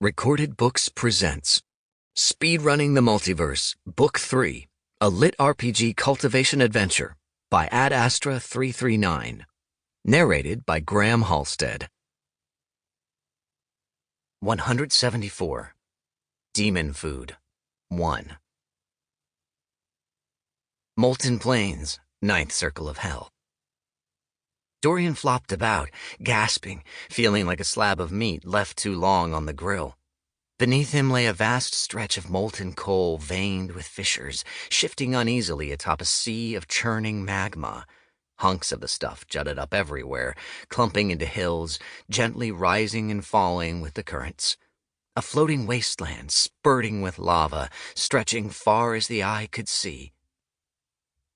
Recorded Books presents Speedrunning the Multiverse, Book 3, a LitRPG Cultivation Adventure by Adastra339. Narrated by Graham Halstead. 174. Demon Food 1. Molten Plains, 9th Circle of Hell. Dorian flopped about, gasping, feeling like a slab of meat left too long on the grill. Beneath him lay a vast stretch of molten coal veined with fissures, shifting uneasily atop a sea of churning magma. Hunks of the stuff jutted up everywhere, clumping into hills, gently rising and falling with the currents. A floating wasteland spurting with lava, stretching far as the eye could see.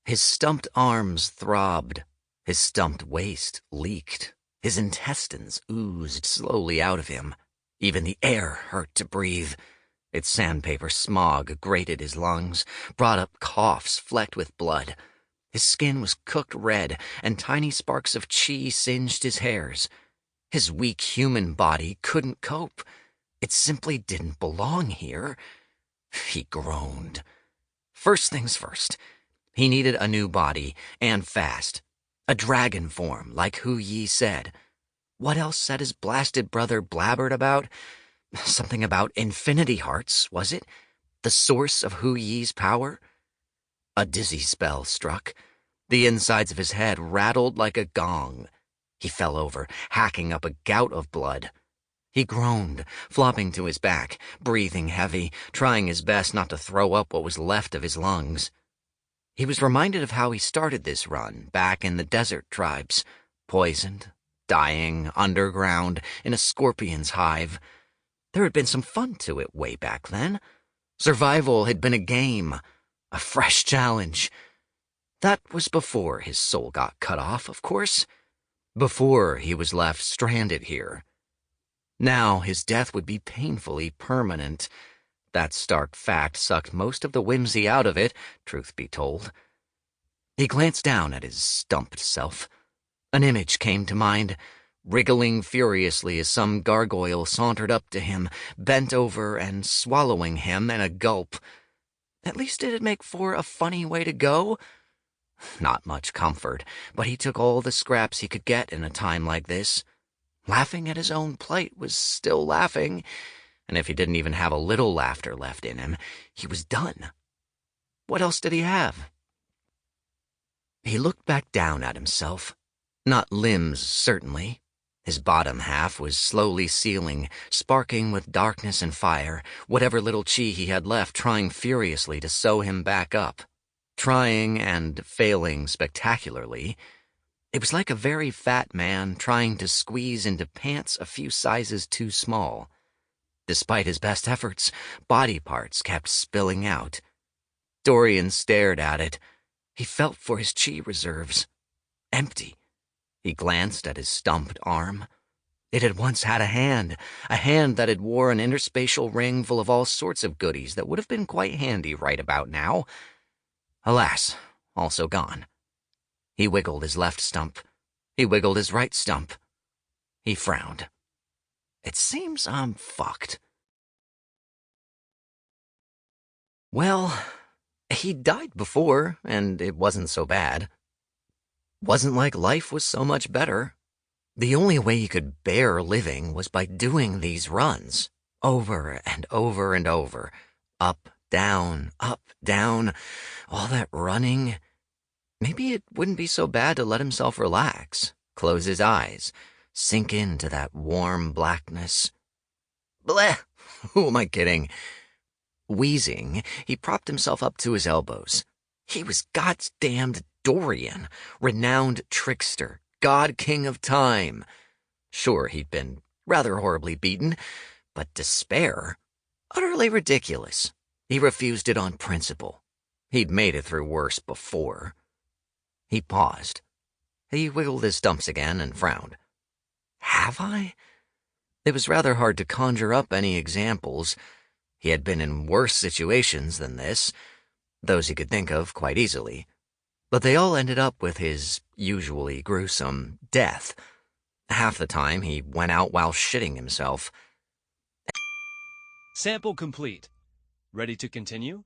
His stumped arms throbbed. His stumped waist leaked. His intestines oozed slowly out of him. Even the air hurt to breathe. Its sandpaper smog grated his lungs, brought up coughs flecked with blood. His skin was cooked red, and tiny sparks of chi singed his hairs. His weak human body couldn't cope. It simply didn't belong here. He groaned. First things first. He needed a new body, and fast. A dragon form, like Hu Yi said. What else had his blasted brother blabbered about? Something about infinity hearts, was it? The source of Hu Yi's power? A dizzy spell struck. The insides of his head rattled like a gong. He fell over, hacking up a gout of blood. He groaned, flopping to his back, breathing heavy, trying his best not to throw up what was left of his lungs. He was reminded of how he started this run back in the desert tribes, poisoned, dying, underground, in a scorpion's hive. There had been some fun to it way back then. Survival had been a game, a fresh challenge. That was before his soul got cut off, of course. Before he was left stranded here. Now his death would be painfully permanent. That stark fact sucked most of the whimsy out of it, truth be told. He glanced down at his stumped self. An image came to mind, wriggling furiously as some gargoyle sauntered up to him, bent over and swallowing him in a gulp. At least it'd make for a funny way to go. Not much comfort, but he took all the scraps he could get in a time like this. Laughing at his own plight was still laughing. And if he didn't even have a little laughter left in him, he was done. What else did he have? He looked back down at himself. Not limbs, certainly. His bottom half was slowly sealing, sparking with darkness and fire, whatever little chi he had left trying furiously to sew him back up. Trying and failing spectacularly. It was like a very fat man trying to squeeze into pants a few sizes too small. Despite his best efforts, body parts kept spilling out. Dorian stared at it. He felt for his chi reserves. Empty. He glanced at his stumped arm. It had once had a hand that had wore an interspatial ring full of all sorts of goodies that would have been quite handy right about now. Alas, also gone. He wiggled his left stump. He wiggled his right stump. He frowned. It seems I'm fucked. Well, he died before, and it wasn't so bad. Wasn't like life was so much better. The only way he could bear living was by doing these runs, over and over and over. Up, down, all that running. Maybe it wouldn't be so bad to let himself relax, close his eyes, sink into that warm blackness. Bleh! Who am I kidding? Wheezing, he propped himself up to his elbows. He was God's damned Dorian, renowned trickster, god king of time. Sure, he'd been rather horribly beaten, but despair? Utterly ridiculous. He refused it on principle. He'd made it through worse before. He paused. He wiggled his stumps again and frowned. Have I? It was rather hard to conjure up any examples. He had been in worse situations than this, those he could think of quite easily. But they all ended up with his usually gruesome death. Half the time he went out while shitting himself. Sample complete. Ready to continue?